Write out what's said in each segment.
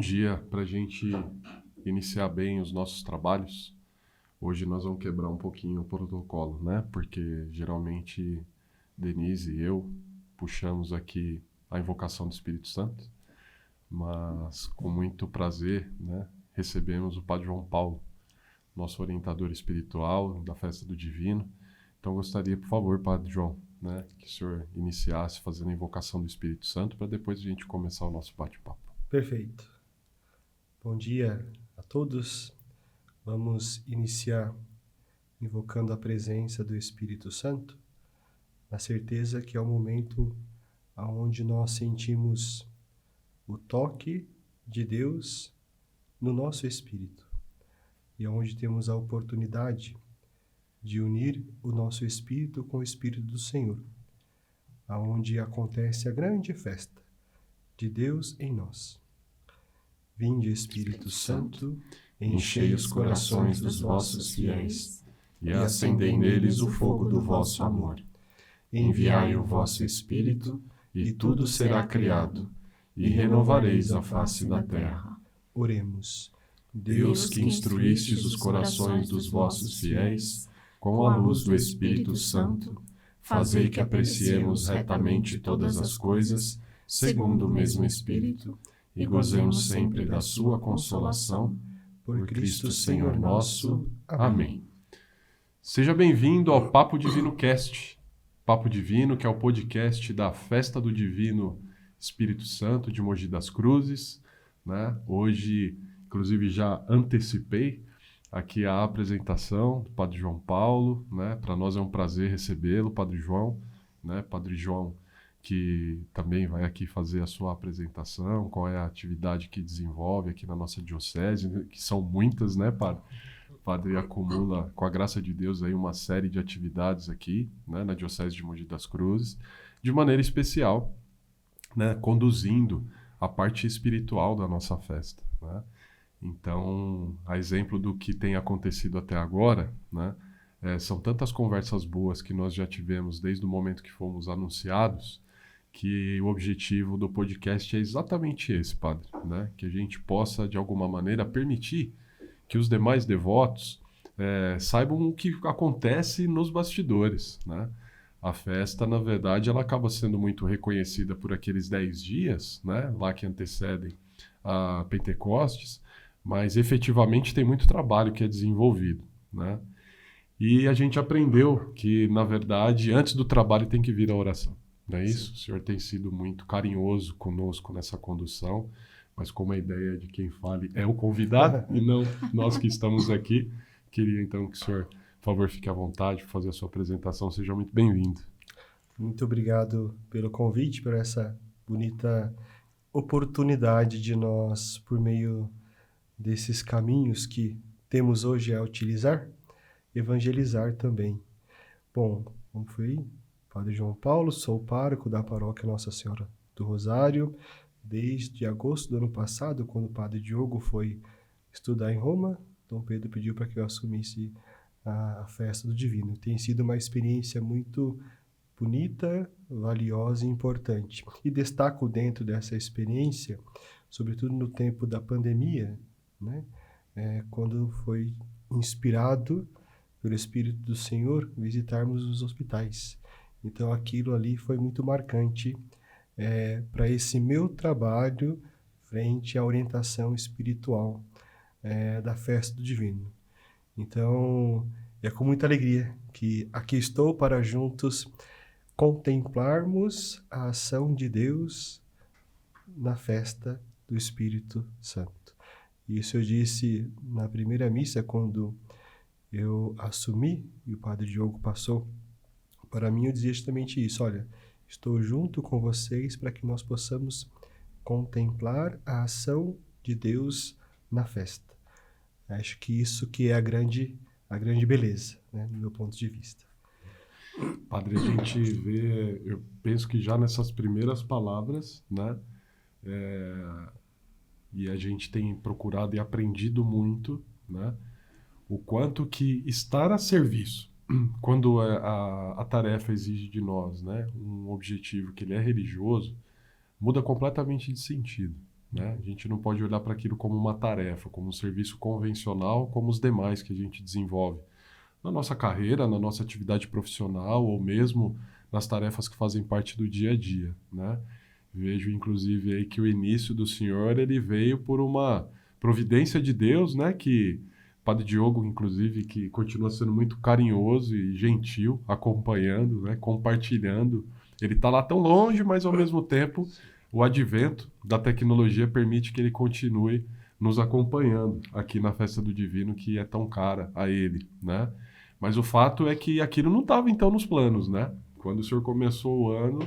dia. Para a gente iniciar bem os nossos trabalhos, hoje nós vamos quebrar um pouquinho o protocolo, né? Porque geralmente Denise e eu puxamos aqui a invocação do Espírito Santo, mas com muito prazer, né, recebemos o Padre João Paulo, nosso orientador espiritual da Festa do Divino. Então gostaria, por favor, Padre João, né, que o senhor iniciasse fazendo a invocação do Espírito Santo para depois a gente começar o nosso bate-papo. Perfeito. Bom dia a todos. Vamos iniciar invocando a presença do Espírito Santo, na certeza que é o momento onde nós sentimos o toque de Deus no nosso espírito e onde temos a oportunidade de unir o nosso espírito com o Espírito do Senhor, aonde acontece a grande festa de Deus em nós. Vinde, Espírito Santo, enchei os corações dos vossos fiéis E acendei neles o fogo do vosso amor. Enviai o vosso Espírito, E tudo será criado, e renovareis a face da terra. Oremos. Deus, que instruístes os corações dos vossos fiéis com a luz do Espírito Santo, fazei que apreciemos retamente todas as coisas, segundo o mesmo Espírito, e gozemos sempre da sua consolação, por Cristo Senhor nosso. Amém. Seja bem-vindo ao Papo Divino Cast. Papo Divino, que é o podcast da Festa do Divino Espírito Santo de Mogi das Cruzes, né? Hoje, inclusive, já antecipei aqui a apresentação do Padre João Paulo, né? Para nós é um prazer recebê-lo, Padre João, né? Padre João, que também vai aqui fazer a sua apresentação, qual é a atividade que desenvolve aqui na nossa diocese, que são muitas, né, Padre? O Padre acumula, com a graça de Deus, aí uma série de atividades aqui, né, na diocese de Mogi das Cruzes, de maneira especial, né, conduzindo a parte espiritual da nossa festa, né? Então, a exemplo do que tem acontecido até agora, né, são tantas conversas boas que nós já tivemos desde o momento que fomos anunciados, que o objetivo do podcast é exatamente esse, Padre, né? Que a gente possa, de alguma maneira, permitir que os demais devotos saibam o que acontece nos bastidores, né? A festa, na verdade, ela acaba sendo muito reconhecida por aqueles 10 dias, né, lá que antecedem a Pentecostes, mas efetivamente tem muito trabalho que é desenvolvido, né? E a gente aprendeu que, na verdade, antes do trabalho tem que vir a oração. Não é isso? Sim. O senhor tem sido muito carinhoso conosco nessa condução, mas como a ideia de quem fale é o convidado e não nós que estamos aqui, queria então que o senhor, por favor, fique à vontade para fazer a sua apresentação. Seja muito bem-vindo. Muito obrigado pelo convite, por essa bonita oportunidade de nós, por meio desses caminhos que temos hoje a utilizar, evangelizar também. Bom, como foi? Padre João Paulo, sou pároco da paróquia Nossa Senhora do Rosário, desde agosto do ano passado, quando o Padre Diogo foi estudar em Roma. Dom Pedro pediu para que eu assumisse a Festa do Divino. Tem sido uma experiência muito bonita, valiosa e importante. E destaco dentro dessa experiência, sobretudo no tempo da pandemia, né, quando foi inspirado pelo Espírito do Senhor visitarmos os hospitais. Então aquilo ali foi muito marcante para esse meu trabalho frente à orientação espiritual da Festa do Divino. Então é com muita alegria que aqui estou para juntos contemplarmos a ação de Deus na festa do Espírito Santo. Isso eu disse na primeira missa, quando eu assumi e o Padre Diogo passou para mim, eu dizia justamente isso: olha, estou junto com vocês para que nós possamos contemplar a ação de Deus na festa. Acho que isso que é a grande beleza, né, do meu ponto de vista. Padre, a gente vê, eu penso que já nessas primeiras palavras, né, e a gente tem procurado e aprendido muito, né, o quanto que estar a serviço, quando a tarefa exige de nós, né, um objetivo que ele é religioso, muda completamente de sentido, né? A gente não pode olhar para aquilo como uma tarefa, como um serviço convencional, como os demais que a gente desenvolve na nossa carreira, na nossa atividade profissional ou mesmo nas tarefas que fazem parte do dia a dia, né? Vejo, inclusive, aí que o início do senhor ele veio por uma providência de Deus, né? Que Padre Diogo, inclusive, que continua sendo muito carinhoso e gentil, acompanhando, né? Compartilhando. Ele está lá tão longe, mas ao mesmo tempo o advento da tecnologia permite que ele continue nos acompanhando aqui na Festa do Divino, que é tão cara a ele, né? Mas o fato é que aquilo não estava, então, nos planos, né? Quando o senhor começou o ano,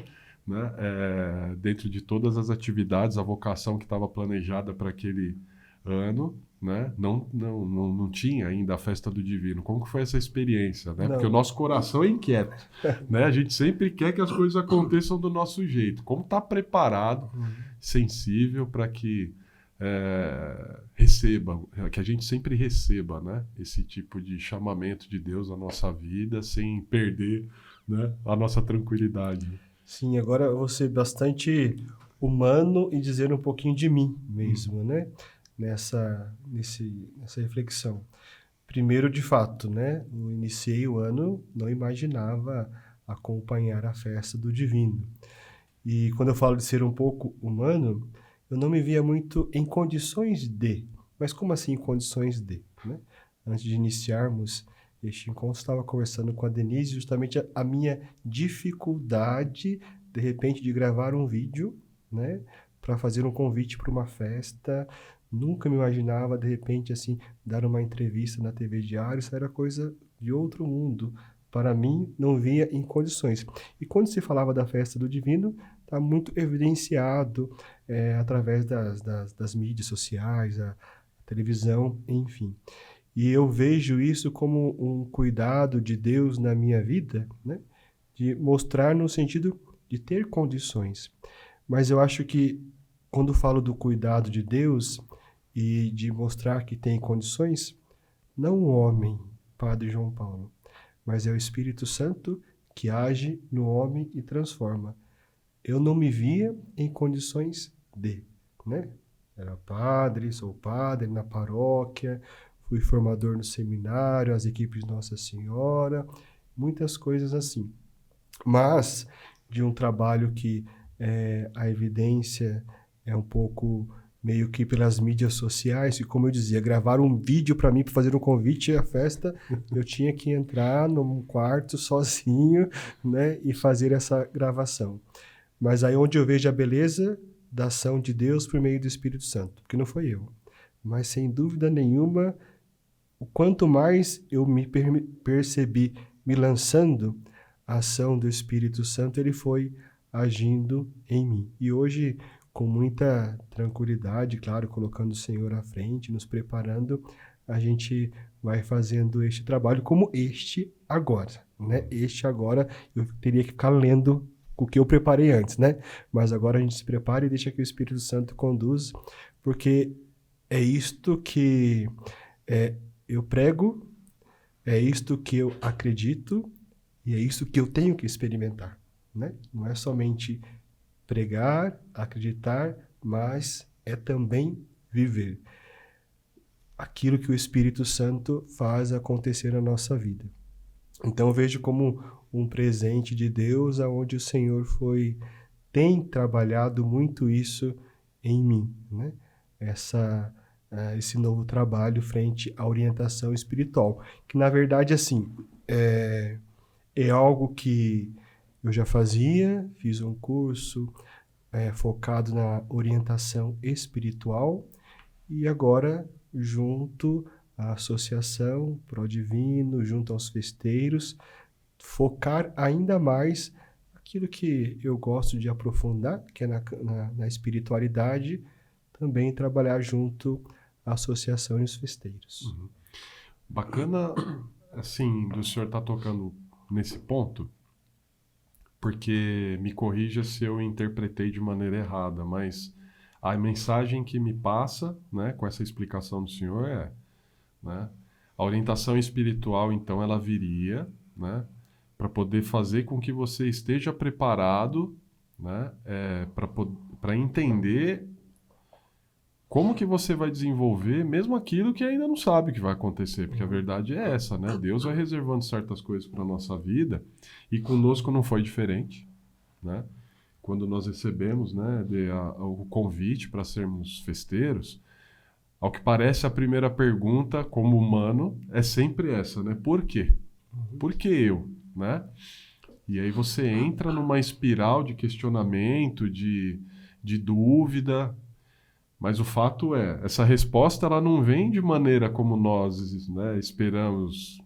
né, dentro de todas as atividades, a vocação que estava planejada para aquele ano, né, não tinha ainda a Festa do Divino. Como que foi essa experiência, né? Porque o nosso coração é inquieto, né? A gente sempre quer que as coisas aconteçam do nosso jeito. Como está preparado, sensível para que receba, que a gente sempre receba, né, esse tipo de chamamento de Deus na nossa vida, sem perder, né, a nossa tranquilidade. Sim, agora eu vou ser bastante humano e dizer um pouquinho de mim mesmo, né? Nessa reflexão. Primeiro, de fato, né? Eu iniciei o ano, não imaginava acompanhar a festa do Divino. E quando eu falo de ser um pouco humano, eu não me via muito em condições de. Mas como assim em condições de, né? Antes de iniciarmos este encontro, estava conversando com a Denise justamente a minha dificuldade, de repente, de gravar um vídeo, né? Para fazer um convite para uma festa. Nunca me imaginava, de repente, assim, dar uma entrevista na TV Diário. Isso era coisa de outro mundo. Para mim, não via em condições. E quando se falava da festa do Divino, está muito evidenciado através das mídias sociais, a televisão, enfim. E eu vejo isso como um cuidado de Deus na minha vida, né? De mostrar no sentido de ter condições. Mas eu acho que quando falo do cuidado de Deus e de mostrar que tem condições, não o homem, Padre João Paulo, mas é o Espírito Santo que age no homem e transforma. Eu não me via em condições de, né? Era padre, sou padre na paróquia, fui formador no seminário, as equipes de Nossa Senhora, muitas coisas assim. Mas de um trabalho que a evidência é um pouco meio que pelas mídias sociais, e como eu dizia, gravar um vídeo para mim, para fazer um convite à festa, eu tinha que entrar num quarto sozinho, né, e fazer essa gravação. Mas aí onde eu vejo a beleza da ação de Deus por meio do Espírito Santo, porque não foi eu. Mas sem dúvida nenhuma, o quanto mais eu me percebi me lançando, a ação do Espírito Santo, ele foi agindo em mim. E hoje, com muita tranquilidade, claro, colocando o Senhor à frente, nos preparando, a gente vai fazendo este trabalho como este agora, né? Este agora, eu teria que ficar lendo o que eu preparei antes, né? Mas agora a gente se prepara e deixa que o Espírito Santo conduz, porque é isto que eu prego, é isto que eu acredito e é isso que eu tenho que experimentar, né? Não é somente pregar, acreditar, mas é também viver aquilo que o Espírito Santo faz acontecer na nossa vida. Então eu vejo como um presente de Deus, aonde o Senhor tem trabalhado muito isso em mim, né? Esse novo trabalho frente à orientação espiritual, que na verdade assim é algo que eu já fazia, fiz um curso focado na orientação espiritual e agora junto à associação Pro Divino, junto aos festeiros, focar ainda mais aquilo que eu gosto de aprofundar, que é na espiritualidade, também trabalhar junto à associação e os festeiros. Uhum. Bacana, assim, do senhor estar tocando nesse ponto, porque me corrija se eu interpretei de maneira errada, mas a mensagem que me passa, né, com essa explicação do senhor né, a orientação espiritual, então, ela viria, né, para poder fazer com que você esteja preparado, né, para entender como que você vai desenvolver mesmo aquilo que ainda não sabe que vai acontecer? Porque a verdade é essa, né? Deus vai reservando certas coisas para a nossa vida e conosco não foi diferente, né? Quando nós recebemos, né, o convite para sermos festeiros, ao que parece a primeira pergunta, como humano, é sempre essa, né? Por quê? Por que eu, né? E aí você entra numa espiral de questionamento, de dúvida, mas o fato é, essa resposta ela não vem de maneira como nós, né, esperamos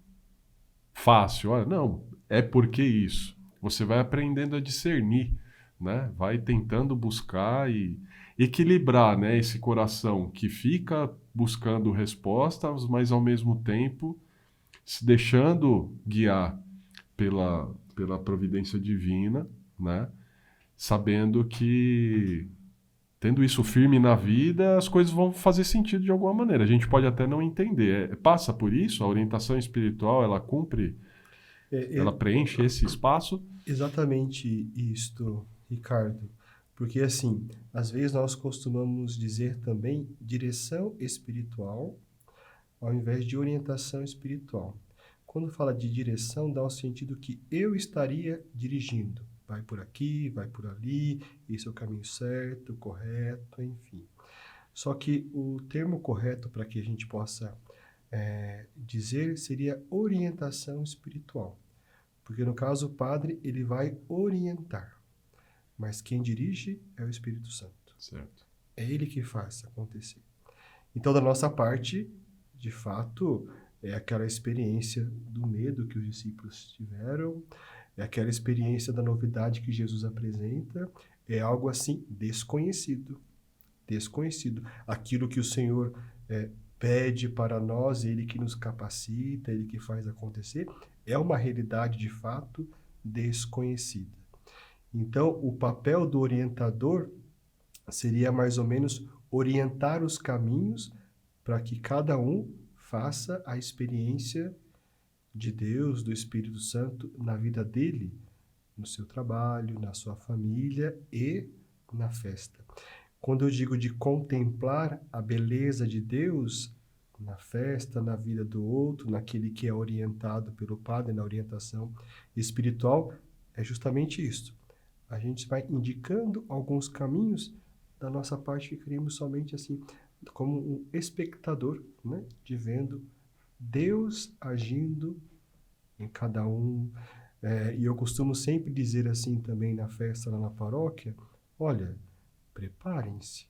fácil. Olha, não, é porque isso. Você vai aprendendo a discernir, né? Vai tentando buscar e equilibrar, né, esse coração que fica buscando respostas, mas ao mesmo tempo se deixando guiar pela providência divina, né? Sabendo que tendo isso firme na vida, as coisas vão fazer sentido de alguma maneira. A gente pode até não entender. Passa por isso, a orientação espiritual, ela cumpre, ela preenche esse espaço? Exatamente isto, Ricardo. Porque, assim, às vezes nós costumamos dizer também direção espiritual ao invés de orientação espiritual. Quando fala de direção, dá o sentido que eu estaria dirigindo. Vai por aqui, vai por ali, esse é o caminho certo, correto, enfim. Só que o termo correto para que a gente possa dizer seria orientação espiritual. Porque no caso o padre, ele vai orientar. Mas quem dirige é o Espírito Santo. Certo. É ele que faz acontecer. Então, da nossa parte, de fato, é aquela experiência do medo que os discípulos tiveram, é aquela experiência da novidade que Jesus apresenta, é algo assim desconhecido. Desconhecido. Aquilo que o Senhor pede para nós, ele que nos capacita, ele que faz acontecer, é uma realidade de fato desconhecida. Então, o papel do orientador seria mais ou menos orientar os caminhos para que cada um faça a experiência de Deus, do Espírito Santo na vida dele, no seu trabalho, na sua família e na festa. Quando eu digo de contemplar a beleza de Deus na festa, na vida do outro, naquele que é orientado pelo Padre, na orientação espiritual, é justamente isso. A gente vai indicando alguns caminhos, da nossa parte ficaríamos somente assim, como um espectador, né? De vendo Deus agindo em cada um. E eu costumo sempre dizer assim também na festa lá na paróquia, olha, preparem-se,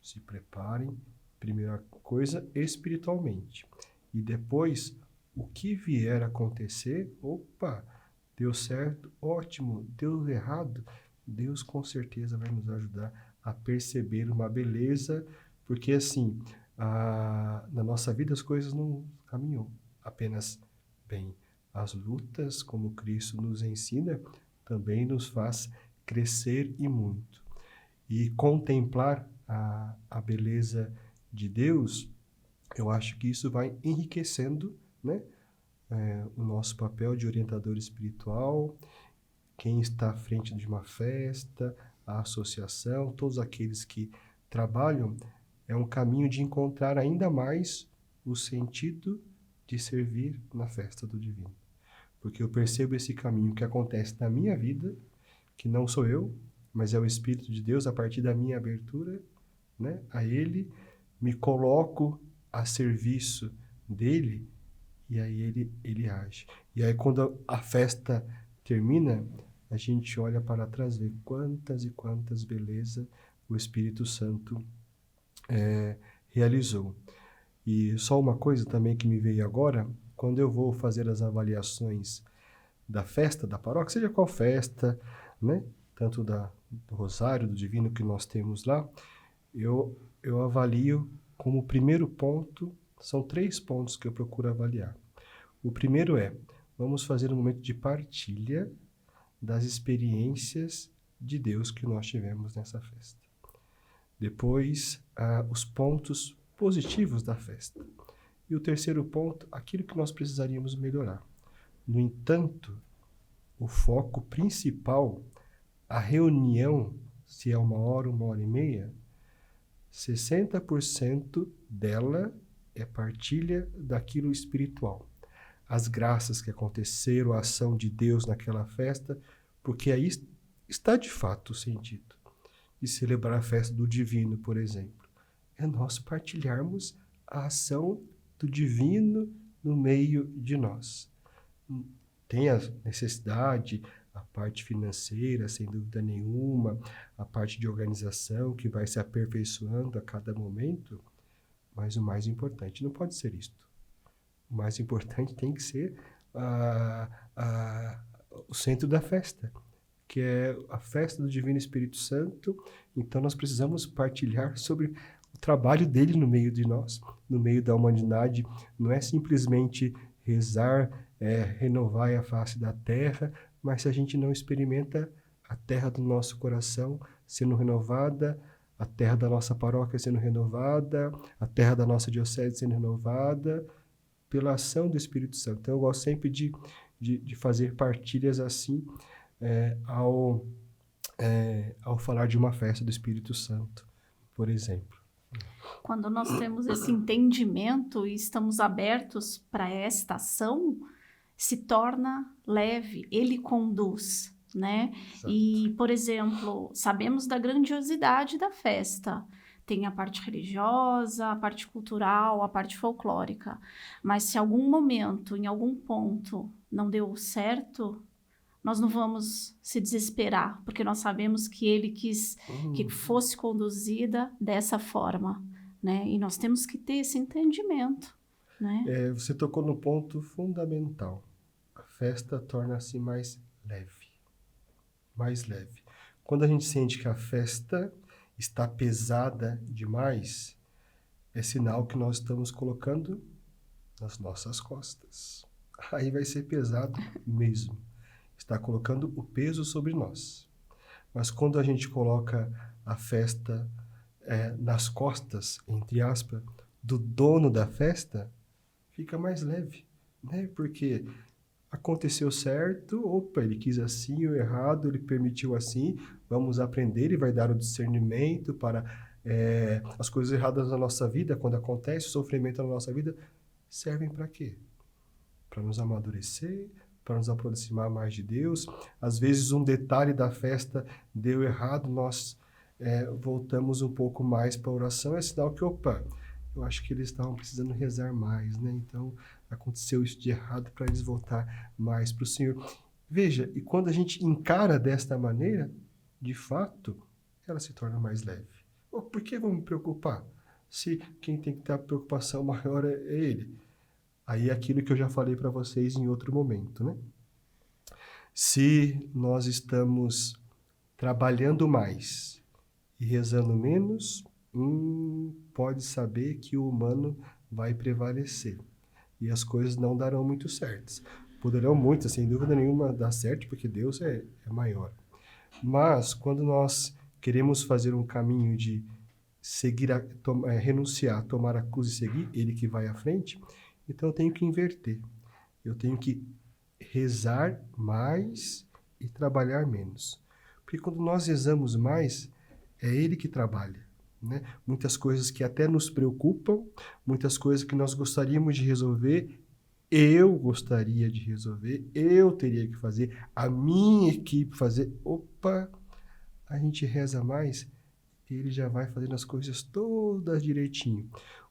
se preparem, primeira coisa, espiritualmente. E depois, o que vier a acontecer, opa, deu certo, ótimo, deu errado, Deus com certeza vai nos ajudar a perceber uma beleza, porque assim, na nossa vida as coisas não caminham apenas bem. As lutas, como Cristo nos ensina, também nos faz crescer e muito. E contemplar a beleza de Deus, eu acho que isso vai enriquecendo, né, o nosso papel de orientador espiritual, quem está à frente de uma festa, a associação, todos aqueles que trabalham, é um caminho de encontrar ainda mais o sentido de servir na festa do Divino. Porque eu percebo esse caminho que acontece na minha vida, que não sou eu, mas é o Espírito de Deus, a partir da minha abertura, né, a Ele, me coloco a serviço dEle, e aí ele age. E aí quando a festa termina, a gente olha para trás e vê quantas e quantas belezas o Espírito Santo realizou. E só uma coisa também que me veio agora, quando eu vou fazer as avaliações da festa da paróquia, seja qual festa, né? Tanto do Rosário, do Divino que nós temos lá, eu avalio como primeiro ponto, são 3 pontos que eu procuro avaliar. O primeiro vamos fazer um momento de partilha das experiências de Deus que nós tivemos nessa festa. Depois, os pontos positivos da festa. E o terceiro ponto, aquilo que nós precisaríamos melhorar. No entanto, o foco principal, a reunião, se é 1 hora, 1 hora e meia, 60% dela é partilha daquilo espiritual. As graças que aconteceram, a ação de Deus naquela festa, porque aí está de fato o sentido de celebrar a festa do divino, por exemplo. É nós partilharmos a ação do divino no meio de nós. Tem a necessidade, a parte financeira, sem dúvida nenhuma, a parte de organização que vai se aperfeiçoando a cada momento, mas o mais importante não pode ser isto. O mais importante tem que ser o centro da festa, que é a festa do Divino Espírito Santo. Então nós precisamos partilhar sobre o trabalho dele no meio de nós, no meio da humanidade. Não é simplesmente rezar, renovar a face da terra, mas se a gente não experimenta a terra do nosso coração sendo renovada, a terra da nossa paróquia sendo renovada, a terra da nossa diocese sendo renovada, pela ação do Espírito Santo. Então eu gosto sempre de fazer partilhas assim, ao falar de uma festa do Espírito Santo, por exemplo. Quando nós temos esse entendimento e estamos abertos para esta ação, se torna leve, ele conduz, né? Exato. E, por exemplo, sabemos da grandiosidade da festa. Tem a parte religiosa, a parte cultural, a parte folclórica. Mas se algum momento, em algum ponto, não deu certo, nós não vamos se desesperar, porque nós sabemos que ele quis que fosse conduzida dessa forma, né? E nós temos que ter esse entendimento, né? Você tocou no ponto fundamental. A festa torna-se mais leve. Mais leve. Quando a gente sente que a festa está pesada demais, é sinal que nós estamos colocando nas nossas costas. Aí vai ser pesado mesmo. Está colocando o peso sobre nós. Mas quando a gente coloca a festa nas costas, entre aspas, do dono da festa, fica mais leve, né? Porque aconteceu certo, opa, ele quis assim, ou errado, ele permitiu assim, vamos aprender, ele vai dar o discernimento para as coisas erradas na nossa vida, quando acontece o sofrimento na nossa vida, servem para quê? Para nos amadurecer, para nos aproximar mais de Deus. Às vezes um detalhe da festa deu errado, nós voltamos um pouco mais para a oração, é sinal que, opa, eu acho que eles estavam precisando rezar mais, né? Então, aconteceu isso de errado para eles voltar mais para o Senhor. Veja, e quando a gente encara desta maneira, de fato, ela se torna mais leve. Por que vou me preocupar? Se quem tem que ter a preocupação maior é ele. Aí é aquilo que eu já falei para vocês em outro momento, né? Se nós estamos trabalhando mais e rezando menos, pode saber que o humano vai prevalecer. E as coisas não darão muito certas. Poderão muito, sem dúvida nenhuma, dar certo, porque Deus é maior. Mas, quando nós queremos fazer um caminho de seguir, renunciar, tomar a cruz e seguir, ele que vai à frente, então eu tenho que inverter. Eu tenho que rezar mais e trabalhar menos. Porque quando nós rezamos mais, é ele que trabalha, né? Muitas coisas que até nos preocupam, muitas coisas que nós gostaríamos de resolver, eu gostaria de resolver, eu teria que fazer, a minha equipe fazer. Opa, a gente reza mais, ele já vai fazendo as coisas todas direitinho.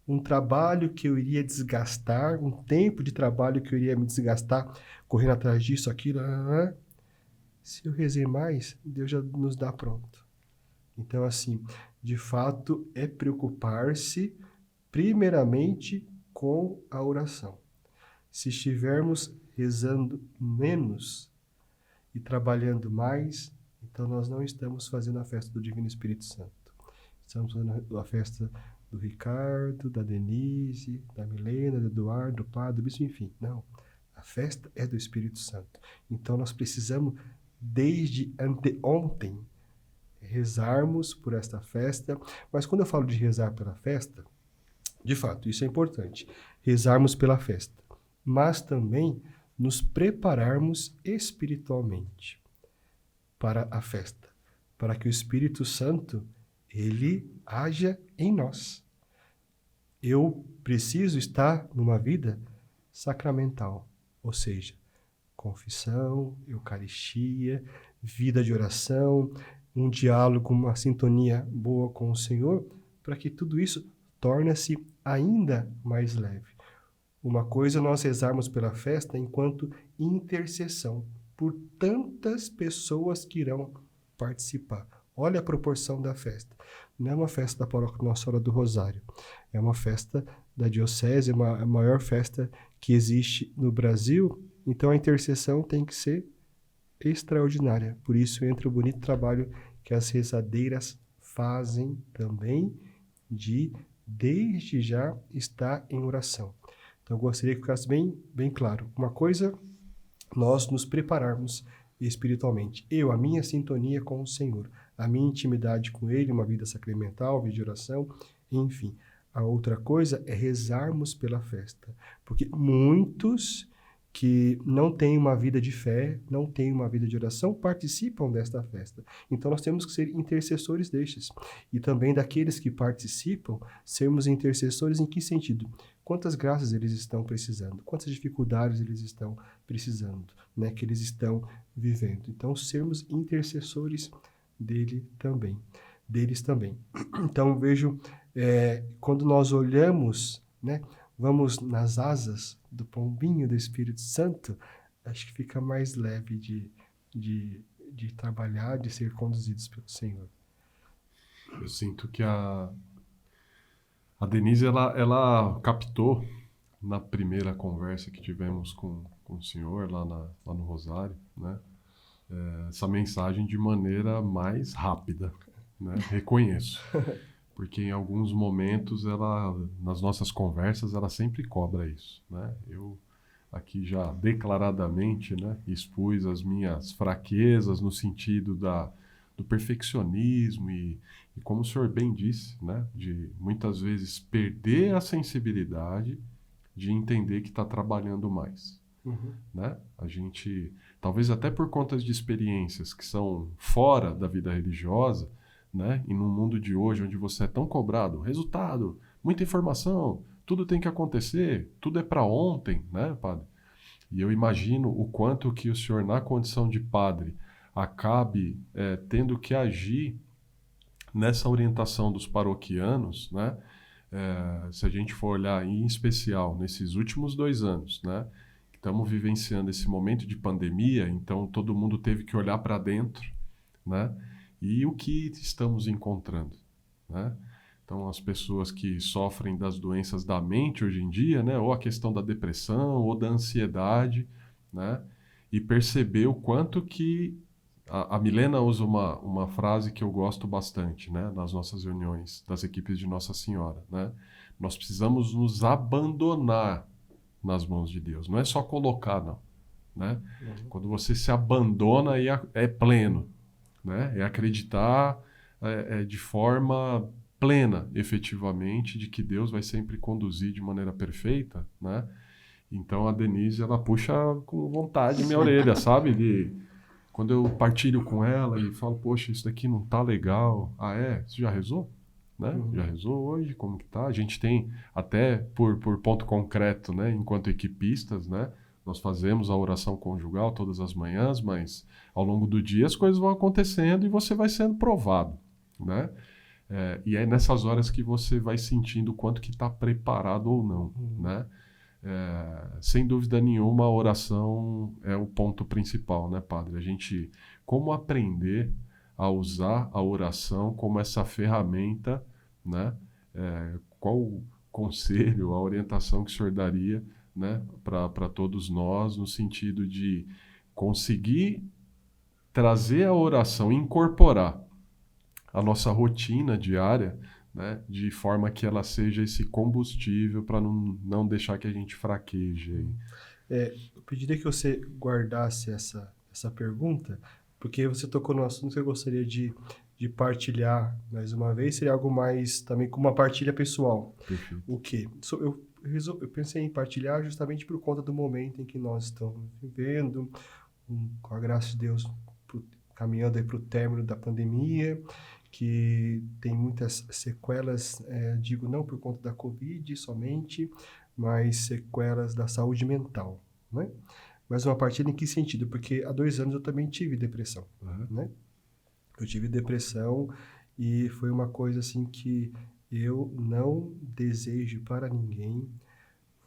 Um trabalho que eu iria desgastar, um tempo de trabalho que eu iria me desgastar, correndo atrás disso, aquilo, se eu rezei mais, Deus já nos dá pronto. Então, assim, de fato, é preocupar-se primeiramente com a oração. Se estivermos rezando menos e trabalhando mais, então nós não estamos fazendo a festa do Divino Espírito Santo. Estamos fazendo a festa do Ricardo, da Denise, da Milena, do Eduardo, do Padre, do Bispo, enfim. Não, a festa é do Espírito Santo. Então nós precisamos, desde anteontem, rezarmos por esta festa. Mas quando eu falo de rezar pela festa, de fato, isso é importante. Rezarmos pela festa. Mas também nos prepararmos espiritualmente para a festa. Para que o Espírito Santo, ele haja em nós. Eu preciso estar numa vida sacramental, ou seja, confissão, eucaristia, vida de oração, um diálogo, uma sintonia boa com o Senhor, para que tudo isso torne-se ainda mais leve. Uma coisa é nós rezarmos pela festa enquanto intercessão por tantas pessoas que irão participar. Olha a proporção da festa. Não é uma festa da Paróquia Nossa Senhora do Rosário. É uma festa da Diocese, a maior festa que existe no Brasil. Então a intercessão tem que ser extraordinária. Por isso entra o bonito trabalho que as rezadeiras fazem também de, desde já, estar em oração. Então eu gostaria que ficasse bem claro. Uma coisa, nós nos prepararmos espiritualmente. A minha sintonia com o Senhor, a minha intimidade com Ele, uma vida sacramental, vida de oração, enfim. A outra coisa é rezarmos pela festa. Porque muitos que não têm uma vida de fé, não têm uma vida de oração, participam desta festa. Então nós temos que ser intercessores destes. E também daqueles que participam, sermos intercessores em que sentido? Quantas graças eles estão precisando? Quantas dificuldades eles estão precisando, né? Que eles estão vivendo. Então sermos intercessores deles também. Então vejo, quando nós olhamos, né? Vamos nas asas do pombinho do Espírito Santo, acho que fica mais leve de trabalhar, de ser conduzidos pelo Senhor. Eu sinto que a Denise, ela captou na primeira conversa que tivemos com o senhor lá no Rosário, né? Essa mensagem de maneira mais rápida, né? Reconheço. Porque em alguns momentos, nas nossas conversas, ela sempre cobra isso, né? Eu aqui já declaradamente, né, expus as minhas fraquezas no sentido do perfeccionismo e como o senhor bem disse, né, de muitas vezes perder a sensibilidade de entender que está trabalhando mais. Né? A gente, talvez até por conta de experiências que são fora da vida religiosa, né? E no mundo de hoje, onde você é tão cobrado, resultado, muita informação, tudo tem que acontecer, tudo é para ontem, né, padre? E eu imagino o quanto que o senhor, na condição de padre, acabe tendo que agir nessa orientação dos paroquianos, né? Se a gente for olhar em especial nesses últimos 2 anos, né? Estamos vivenciando esse momento de pandemia, então todo mundo teve que olhar para dentro, né? E o que estamos encontrando, né? Então, as pessoas que sofrem das doenças da mente hoje em dia, né? Ou a questão da depressão, ou da ansiedade, né? E perceber o quanto que... A Milena usa uma frase que eu gosto bastante, né? Nas nossas reuniões das equipes de Nossa Senhora, né? Nós precisamos nos abandonar nas mãos de Deus. Não é só colocar, não, né? Quando você se abandona, aí é pleno, né? É acreditar de forma plena, efetivamente, de que Deus vai sempre conduzir de maneira perfeita, né? Então a Denise, ela puxa com vontade minha orelha, sabe? Quando eu partilho com ela e falo, poxa, isso daqui não tá legal. Ah, você já rezou? Né? Já rezou hoje? Como que tá? A gente tem até por ponto concreto, né? Enquanto equipistas, né? Nós fazemos a oração conjugal todas as manhãs, mas ao longo do dia as coisas vão acontecendo e você vai sendo provado, né? E é nessas horas que você vai sentindo o quanto que está preparado ou não, né? Sem dúvida nenhuma, a oração é o ponto principal, né, padre? Como aprender a usar a oração como essa ferramenta, né? Qual o conselho, a orientação que o senhor daria, né, para todos nós, no sentido de conseguir trazer a oração, incorporar a nossa rotina diária, né, de forma que ela seja esse combustível para não deixar que a gente fraqueje. Eu pediria que você guardasse essa pergunta, porque você tocou no assunto que eu gostaria de partilhar mais uma vez, seria algo mais também com uma partilha pessoal. Perfeito. O quê? Eu pensei em partilhar justamente por conta do momento em que nós estamos vivendo, com a graça de Deus, caminhando aí para o término da pandemia, que tem muitas sequelas, digo não por conta da Covid somente, mas sequelas da saúde mental, né? Mas uma partilha em que sentido? Porque há 2 anos eu também tive depressão, né? Eu tive depressão e foi uma coisa assim que eu não desejo para ninguém.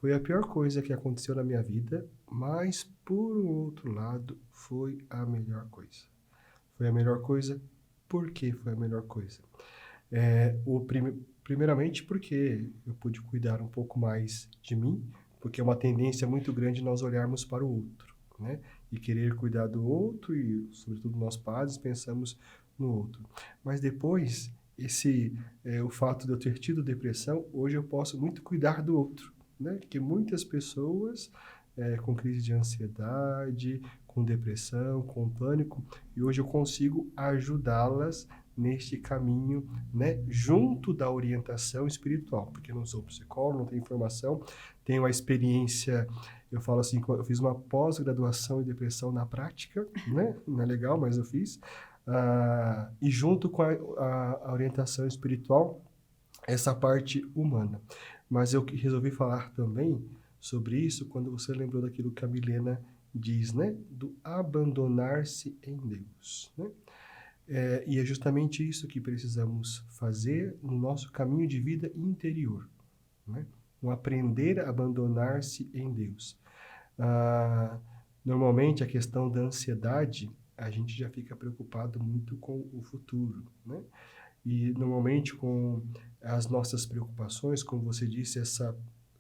Foi a pior coisa que aconteceu na minha vida, mas por um outro lado foi a melhor coisa. Foi a melhor coisa. Por que foi a melhor coisa? Primeiramente porque eu pude cuidar um pouco mais de mim, porque é uma tendência muito grande nós olharmos para o outro, né? E querer cuidar do outro e, sobretudo, nós padres pensamos no outro. Mas depois, o fato de eu ter tido depressão, hoje eu posso muito cuidar do outro, né? Porque muitas pessoas com crise de ansiedade, com depressão, com pânico, e hoje eu consigo ajudá-las neste caminho, né, junto da orientação espiritual, porque eu não sou psicólogo, não tenho informação, tenho a experiência, eu falo assim, eu fiz uma pós-graduação em depressão na prática, né, não é legal, mas eu fiz, e junto com a orientação espiritual, essa parte humana. Mas eu resolvi falar também sobre isso quando você lembrou daquilo que a Milena diz, né, do abandonar-se em Deus, né? E é justamente isso que precisamos fazer no nosso caminho de vida interior, né? Um aprender a abandonar-se em Deus. Normalmente, a questão da ansiedade, a gente já fica preocupado muito com o futuro, né? E, normalmente, com as nossas preocupações, como você disse, essa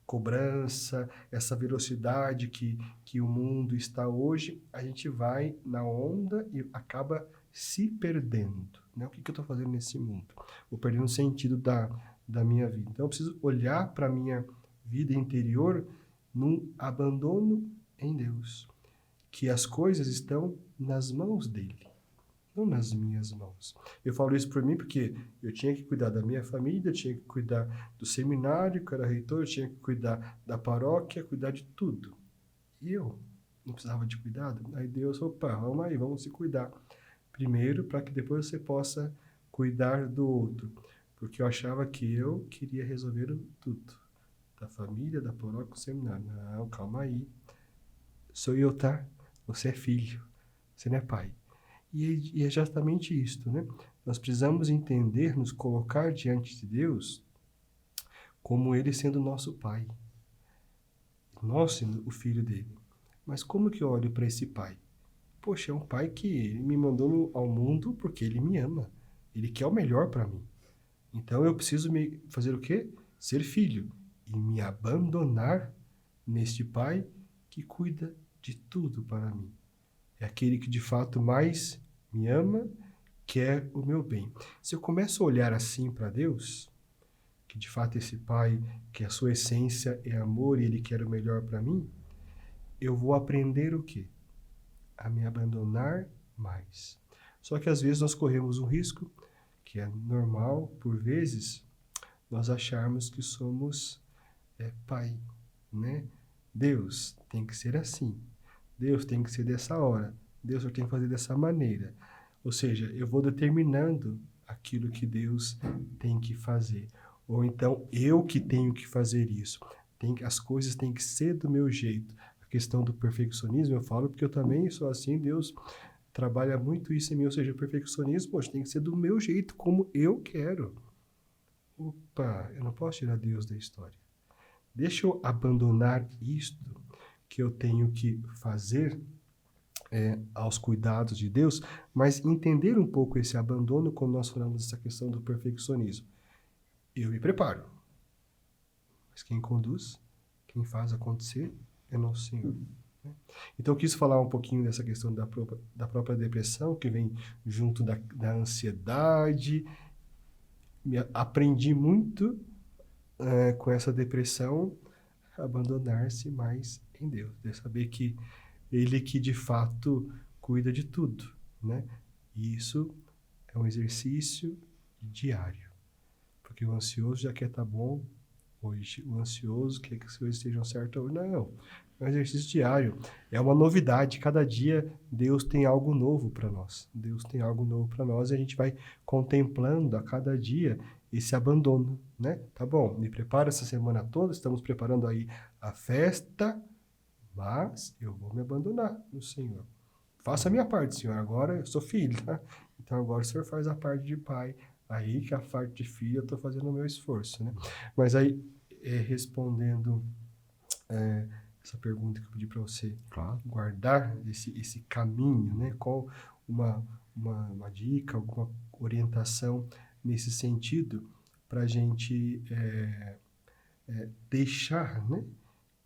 cobrança, essa velocidade que o mundo está hoje, a gente vai na onda e acaba se perdendo, né? O que eu estou fazendo nesse mundo? Vou perdendo o sentido da minha vida. Então, eu preciso olhar para a minha vida interior num abandono em Deus, que as coisas estão nas mãos dele, não nas minhas mãos. Eu falo isso por mim porque eu tinha que cuidar da minha família, eu tinha que cuidar do seminário, que eu era reitor, eu tinha que cuidar da paróquia, cuidar de tudo. E eu não precisava de cuidado. Aí Deus, opa, vamos aí, vamos se cuidar primeiro para que depois você possa cuidar do outro. Porque eu achava que eu queria resolver tudo. Da família, da paróquia, do seminário. Não, calma aí. Sou eu, tá? Você é filho. Você não é pai. E é justamente isto, né? Nós precisamos entender, nos colocar diante de Deus como Ele sendo nosso Pai. Nós sendo o filho dele. Mas como que eu olho para esse Pai? Poxa, é um Pai que Ele me mandou ao mundo porque Ele me ama. Ele quer o melhor para mim. Então eu preciso fazer o quê? Ser filho. E me abandonar neste Pai que cuida de tudo para mim. É aquele que de fato mais me ama, quer o meu bem. Se eu começo a olhar assim para Deus, que de fato esse Pai, que a sua essência é amor e Ele quer o melhor para mim, eu vou aprender o quê? A me abandonar mais. Só que às vezes nós corremos um risco, que é normal, por vezes, nós acharmos que somos Pai, né? Deus tem que ser assim. Deus tem que ser dessa hora. Deus tem que fazer dessa maneira. Ou seja, eu vou determinando aquilo que Deus tem que fazer. Ou então, eu que tenho que fazer isso. As coisas têm que ser do meu jeito. A questão do perfeccionismo, eu falo porque eu também sou assim, Deus trabalha muito isso em mim. Ou seja, o perfeccionismo, poxa, tem que ser do meu jeito, como eu quero. Opa, eu não posso tirar Deus da história. Deixa eu abandonar isto que eu tenho que fazer aos cuidados de Deus, mas entender um pouco esse abandono quando nós falamos dessa questão do perfeccionismo. Eu me preparo, mas quem conduz, quem faz acontecer é nosso Senhor. Então eu quis falar um pouquinho dessa questão da própria depressão, que vem junto da ansiedade. Aprendi muito com essa depressão, abandonar-se mais em Deus, de saber que Ele que de fato cuida de tudo, né? E isso é um exercício diário, porque o ansioso já quer estar bom hoje, o ansioso quer que as coisas estejam certas hoje. Não, É um exercício diário. É uma novidade. Cada dia Deus tem algo novo para nós. Deus tem algo novo para nós e a gente vai contemplando a cada dia esse abandono, né? Tá bom, me preparo essa semana toda, estamos preparando aí a festa, mas eu vou me abandonar no Senhor. Faça a minha parte, Senhor. Agora eu sou filho, tá? Então agora o Senhor faz a parte de pai. Aí que a parte de filho eu estou fazendo o meu esforço, né? Mas aí, respondendo essa pergunta que eu pedi para você guardar, esse caminho, né? Qual uma dica, alguma orientação nesse sentido para a gente deixar, né?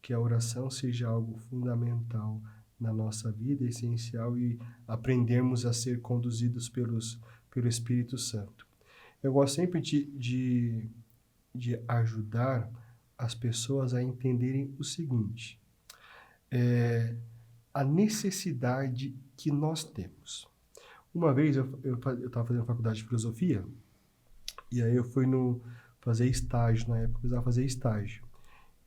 Que a oração seja algo fundamental na nossa vida, essencial, e aprendermos a ser conduzidos pelo Espírito Santo. Eu gosto sempre de ajudar as pessoas a entenderem o seguinte, a necessidade que nós temos. Uma vez eu estava fazendo faculdade de filosofia, e aí eu fui fazer estágio, na época eu precisava fazer estágio.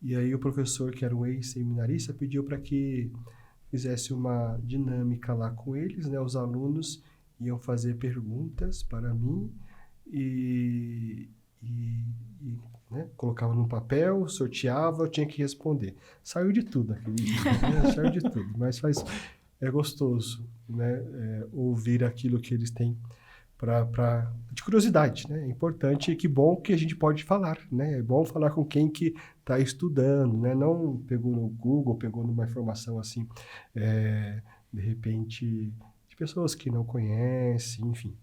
E aí o professor, que era um ex-seminarista, pediu para que fizesse uma dinâmica lá com eles, né? Os alunos iam fazer perguntas para mim e né? Colocava num papel, sorteava, eu tinha que responder. Saiu de tudo aquele dia, né? Saiu de tudo, mas é gostoso, né? Ouvir aquilo que eles têm de curiosidade, né? É importante e que bom que a gente pode falar, né? É bom falar com quem que está estudando, né? Não pegou no Google, pegou numa informação assim, de repente, de pessoas que não conhecem, enfim.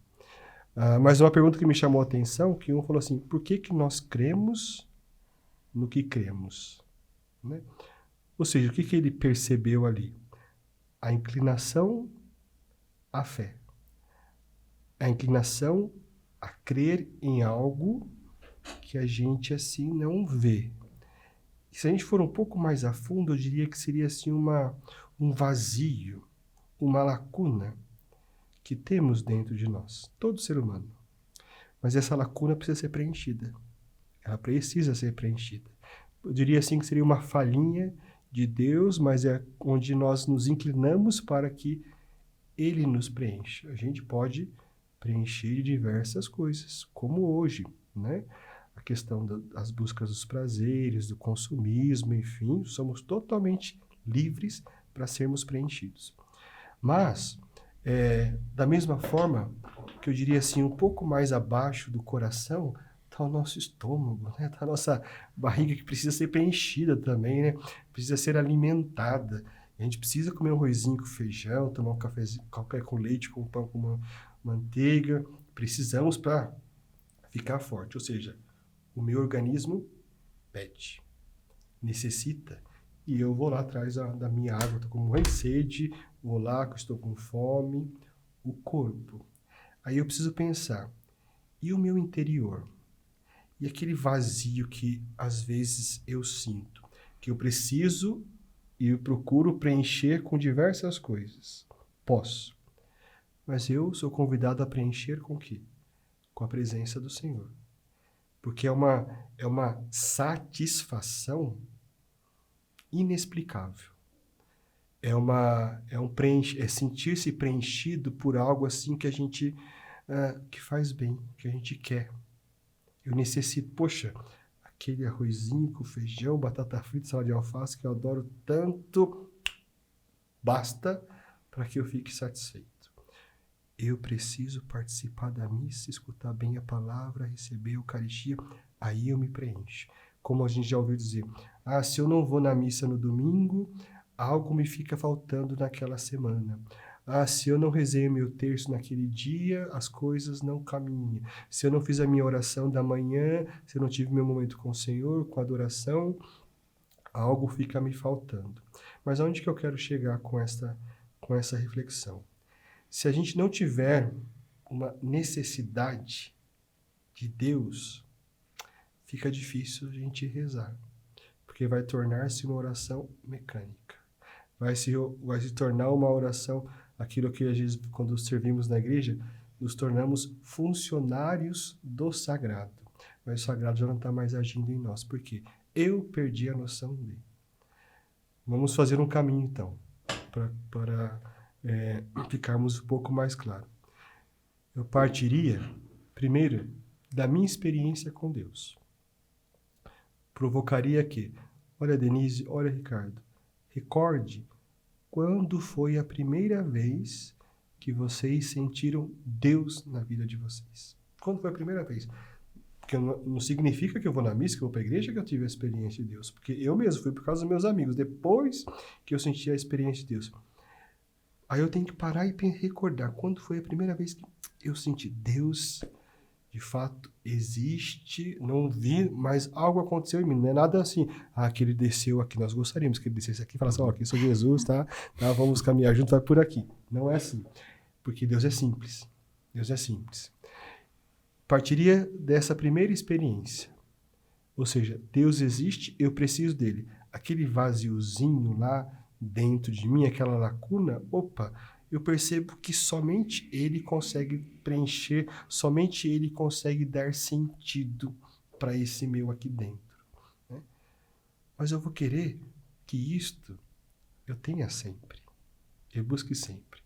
Mas uma pergunta que me chamou a atenção, que um falou assim, por que nós cremos no que cremos? Né? Ou seja, o que ele percebeu ali? A inclinação à fé. A inclinação a crer em algo que a gente assim não vê. E se a gente for um pouco mais a fundo, eu diria que seria assim um vazio, uma lacuna que temos dentro de nós, todo ser humano. Mas essa lacuna precisa ser preenchida. Ela precisa ser preenchida. Eu diria assim que seria uma falhinha de Deus, mas é onde nós nos inclinamos para que Ele nos preencha. A gente pode preencher de diversas coisas, como hoje, né? A questão das buscas dos prazeres, do consumismo, enfim, somos totalmente livres para sermos preenchidos. Mas, da mesma forma, que eu diria assim, um pouco mais abaixo do coração, está o nosso estômago, né? Está a nossa barriga que precisa ser preenchida também, né? Precisa ser alimentada. A gente precisa comer um arrozinho com feijão, tomar um cafezinho com leite, com pão, com uma manteiga. Precisamos para ficar forte. Ou seja, o meu organismo pede, necessita. E eu vou lá atrás da minha água, estou com muita sede, vou lá, que estou com fome, o corpo. Aí eu preciso pensar, e o meu interior? E aquele vazio que às vezes eu sinto, que eu preciso e eu procuro preencher com diversas coisas. Posso. Mas eu sou convidado a preencher com o quê? Com a presença do Senhor. Porque é uma satisfação inexplicável. É sentir-se preenchido por algo assim que a gente que faz bem, que a gente quer. Eu necessito, poxa, aquele arrozinho com feijão, batata frita, salada de alface que eu adoro tanto, basta para que eu fique satisfeito. Eu preciso participar da missa, escutar bem a palavra, receber a Eucaristia, aí eu me preencho. Como a gente já ouviu dizer, se eu não vou na missa no domingo, algo me fica faltando naquela semana. Se eu não rezei o meu terço naquele dia, as coisas não caminham. Se eu não fiz a minha oração da manhã, se eu não tive meu momento com o Senhor, com a adoração, algo fica me faltando. Mas aonde que eu quero chegar com essa reflexão? Se a gente não tiver uma necessidade de Deus, fica difícil a gente rezar, porque vai tornar-se uma oração mecânica. Vai se tornar uma oração, aquilo que às vezes, quando servimos na igreja, nos tornamos funcionários do sagrado. Mas o sagrado já não está mais agindo em nós. Por quê? Eu perdi a noção dele. Vamos fazer um caminho, então, para ficarmos um pouco mais claro. Eu partiria, primeiro, da minha experiência com Deus. Provocaria que, olha Denise, olha Ricardo, recorde quando foi a primeira vez que vocês sentiram Deus na vida de vocês. Quando foi a primeira vez? Porque não significa que eu vou na missa, que eu vou para a igreja, que eu tive a experiência de Deus. Porque eu mesmo fui por causa dos meus amigos, depois que eu senti a experiência de Deus. Aí eu tenho que parar e recordar quando foi a primeira vez que eu senti Deus, de fato, existe, não vi, mas algo aconteceu em mim. Não é nada assim, que ele desceu aqui. Nós gostaríamos que ele descesse aqui e falasse, aqui sou Jesus, tá? Vamos caminhar junto, vai por aqui. Não é assim. Porque Deus é simples. Deus é simples. Partiria dessa primeira experiência. Ou seja, Deus existe, eu preciso dele. Aquele vaziozinho lá dentro de mim, aquela lacuna, eu percebo que somente ele consegue preencher, somente ele consegue dar sentido para esse meu aqui dentro. Né? Mas eu vou querer que isto eu tenha sempre. Eu busque sempre.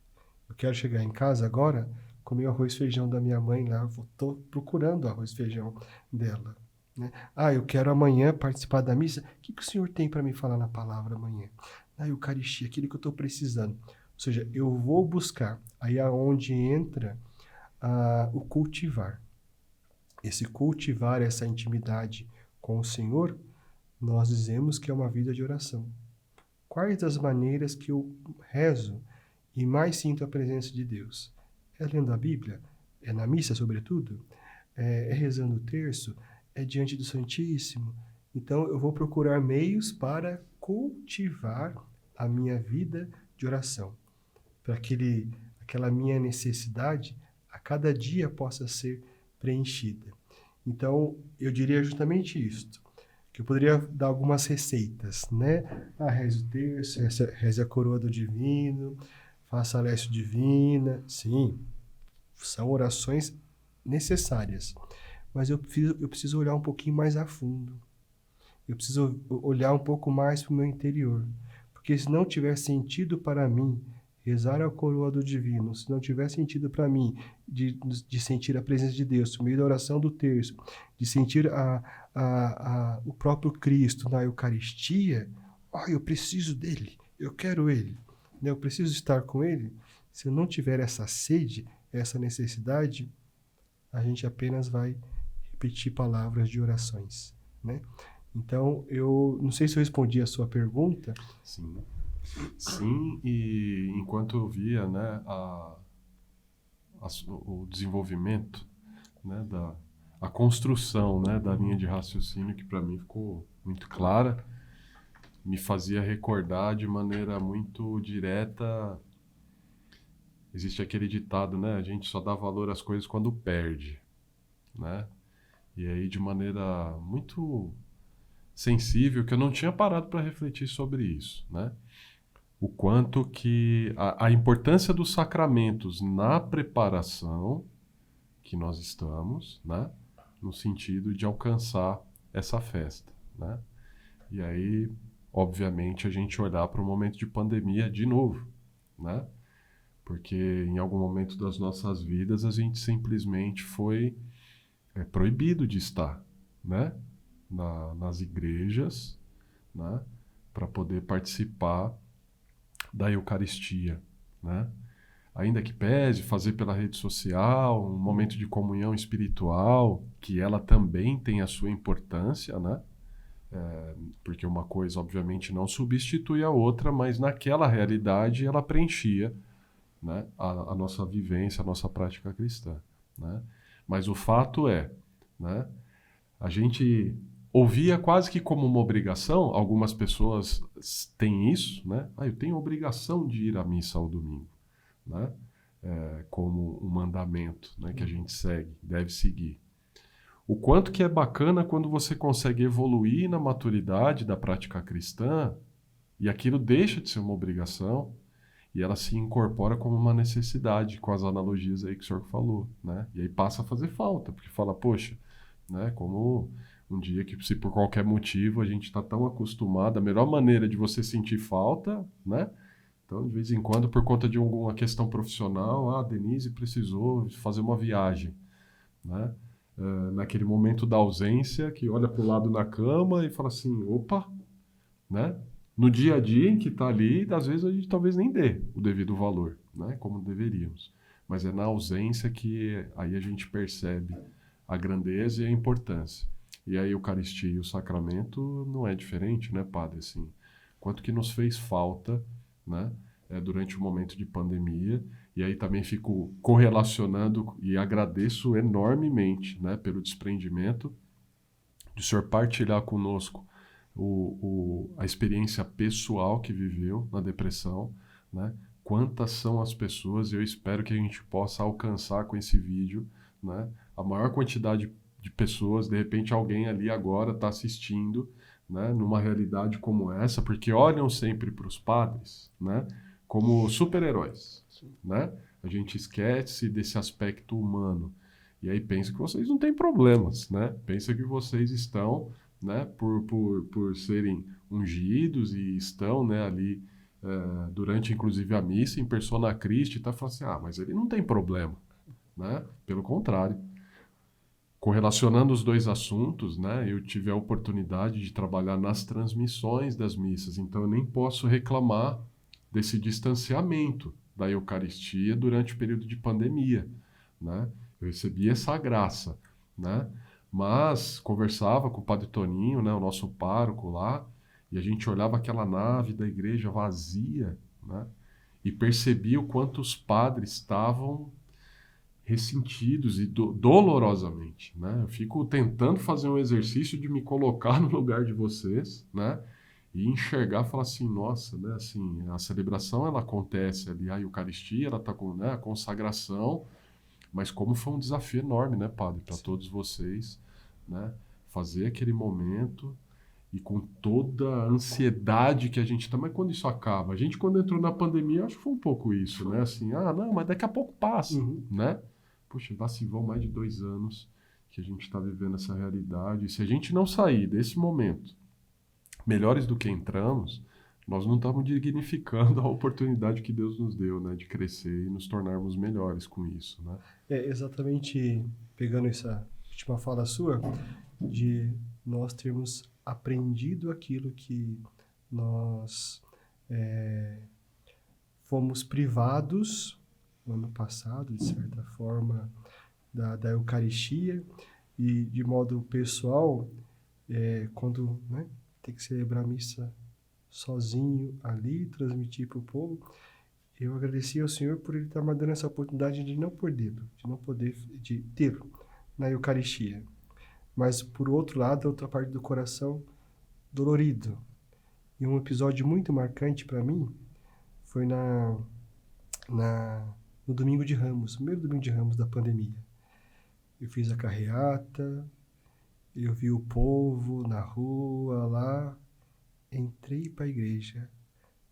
Eu quero chegar em casa agora, comer o arroz e feijão da minha mãe lá, estou procurando o arroz e feijão dela. Né? Eu quero amanhã participar da missa. O que o senhor tem para me falar na palavra amanhã? Na Eucaristia, aquilo que eu estou precisando. Ou seja, eu vou buscar. Aí é onde entra o cultivar. Esse cultivar, essa intimidade com o Senhor, nós dizemos que é uma vida de oração. Quais das maneiras que eu rezo e mais sinto a presença de Deus? É lendo a Bíblia? É na missa, sobretudo? É rezando o terço? É diante do Santíssimo? Então, eu vou procurar meios para cultivar a minha vida de oração, para aquela minha necessidade a cada dia possa ser preenchida. Então, eu diria justamente isto, que eu poderia dar algumas receitas, né? Reze o terço, reze a coroa do divino, faça a Lécio Divina. Sim, são orações necessárias, mas eu preciso olhar um pouquinho mais a fundo. Eu preciso olhar um pouco mais para o meu interior. Porque se não tiver sentido para mim rezar a coroa do divino, se não tiver sentido para mim de sentir a presença de Deus, no meio da oração do terço, de sentir o próprio Cristo na Eucaristia, eu preciso dele, eu quero ele, né? Eu preciso estar com ele. Se eu não tiver essa sede, essa necessidade, a gente apenas vai repetir palavras de orações, né? Então, eu não sei se eu respondi a sua pergunta. Sim. Sim, e enquanto eu via, né, o desenvolvimento, né, a construção, né, da linha de raciocínio, que para mim ficou muito clara, me fazia recordar de maneira muito direta. Existe aquele ditado, né, a gente só dá valor às coisas quando perde, né? E aí, de maneira muito sensível, que eu não tinha parado para refletir sobre isso, né? O quanto que a importância dos sacramentos na preparação que nós estamos, né? No sentido de alcançar essa festa, né? E aí, obviamente, a gente olhar para o momento de pandemia de novo, né? Porque em algum momento das nossas vidas a gente simplesmente foi proibido de estar, né? Nas igrejas, né? Para poder participar da Eucaristia, né? Ainda que pese fazer pela rede social, um momento de comunhão espiritual, que ela também tem a sua importância, né? Porque uma coisa, obviamente, não substitui a outra, mas naquela realidade ela preenchia, né, a nossa vivência, a nossa prática cristã, né? Mas o fato é, né, a gente ouvia quase que como uma obrigação. Algumas pessoas têm isso, né? Eu tenho obrigação de ir à missa ao domingo, né? Como um mandamento, né, que a gente deve seguir. O quanto que é bacana quando você consegue evoluir na maturidade da prática cristã e aquilo deixa de ser uma obrigação e ela se incorpora como uma necessidade, com as analogias aí que o senhor falou, né? E aí passa a fazer falta, porque fala, poxa, né, como Um dia que, se por qualquer motivo a gente está tão acostumado, a melhor maneira de você sentir falta, né? Então, de vez em quando, por conta de alguma questão profissional, a Denise precisou fazer uma viagem, né? Naquele momento da ausência, que olha para o lado na cama e fala assim, opa, né? No dia a dia em que está ali, às vezes a gente talvez nem dê o devido valor, né? Como deveríamos. Mas é na ausência que aí a gente percebe a grandeza e a importância. E a Eucaristia e o sacramento não é diferente, né, Padre? Assim, quanto que nos fez falta, né? Durante o momento de pandemia. E aí também fico correlacionando e agradeço enormemente, né, pelo desprendimento de o senhor partilhar conosco a experiência pessoal que viveu na depressão, né? Quantas são as pessoas, eu espero que a gente possa alcançar com esse vídeo, né, a maior quantidade de pessoas, de repente alguém ali agora está assistindo, né, numa realidade como essa, porque olham sempre para os padres, né, como super-heróis, né? A gente esquece desse aspecto humano. E aí pensa que vocês não têm problemas, né? Pensa que vocês estão, né, por serem ungidos e estão, né, ali durante inclusive a missa, em persona Christi, tá falando assim, mas ele não tem problema, né? Pelo contrário. Correlacionando os dois assuntos, né, eu tive a oportunidade de trabalhar nas transmissões das missas, então eu nem posso reclamar desse distanciamento da Eucaristia durante o período de pandemia, né? Eu recebi essa graça, né? Mas conversava com o Padre Toninho, né, o nosso pároco lá, e a gente olhava aquela nave da igreja vazia, né, e percebia o quanto os padres estavam ressentidos e dolorosamente, né? Eu fico tentando fazer um exercício de me colocar no lugar de vocês, né? E enxergar e falar assim, nossa, né? Assim, a celebração ela acontece ali, a Eucaristia, ela está com, né, a consagração, mas como foi um desafio enorme, né, Padre, para todos vocês, né? Fazer aquele momento e com toda a ansiedade que a gente tá, mas quando isso acaba? A gente, quando entrou na pandemia, acho que foi um pouco isso, né? Assim, não, mas daqui a pouco passa, né? Poxa, lá se vão mais de 2 anos que a gente está vivendo essa realidade. E se a gente não sair desse momento melhores do que entramos, nós não estamos dignificando a oportunidade que Deus nos deu, né? De crescer e nos tornarmos melhores com isso, né? Exatamente, pegando essa última fala sua, de nós termos aprendido aquilo que nós fomos privados no ano passado, de certa forma, da Eucaristia, e de modo pessoal, quando, né, tem que celebrar a missa sozinho ali, transmitir para o povo, eu agradeci ao Senhor por Ele estar me dando essa oportunidade de não poder ter na Eucaristia. Mas, por outro lado, a outra parte do coração dolorido. E um episódio muito marcante para mim foi no Domingo de Ramos, o primeiro Domingo de Ramos da pandemia. Eu fiz a carreata, eu vi o povo na rua lá, entrei para a igreja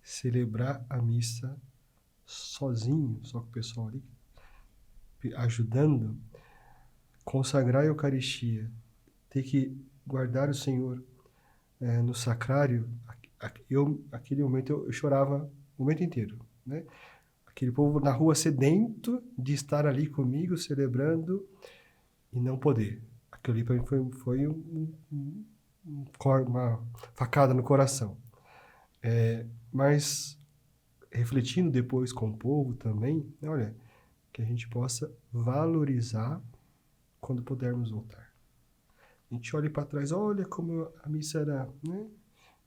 celebrar a missa sozinho, só com o pessoal ali, ajudando, consagrar a Eucaristia, ter que guardar o Senhor no sacrário, aquele momento eu chorava o momento inteiro, né? Aquele povo na rua sedento de estar ali comigo, celebrando, e não poder. Aquilo ali para mim foi uma facada no coração. Mas, refletindo depois com o povo também, olha, que a gente possa valorizar quando pudermos voltar. A gente olha para trás, olha como a missa era, né?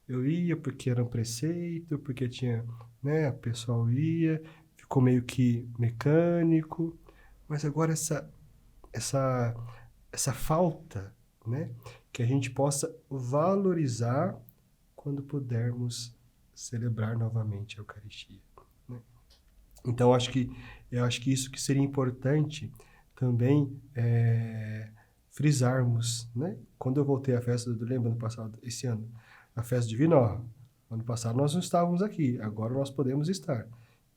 Eu ia porque era um preceito, porque tinha, né, o pessoal ia, ficou meio que mecânico, mas agora essa falta, né, que a gente possa valorizar quando pudermos celebrar novamente a Eucaristia, né? Então, eu acho que isso que seria importante também frisarmos, né? Quando eu voltei à festa do lembro ano passado, esse ano, a festa divina, ano passado nós não estávamos aqui, agora nós podemos estar.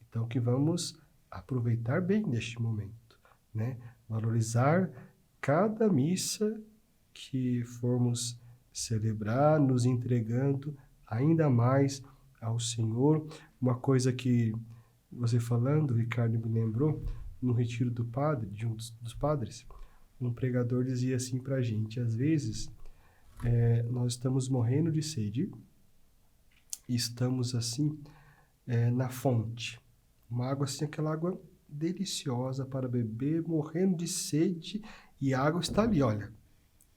Então, que vamos aproveitar bem deste momento, né? Valorizar cada missa que formos celebrar, nos entregando ainda mais ao Senhor. Uma coisa que você falando, Ricardo, me lembrou, no retiro do padre, de um dos padres, um pregador dizia assim para a gente, às vezes nós estamos morrendo de sede e estamos assim na fonte, uma água assim, aquela água deliciosa para beber, morrendo de sede, e a água está ali, olha,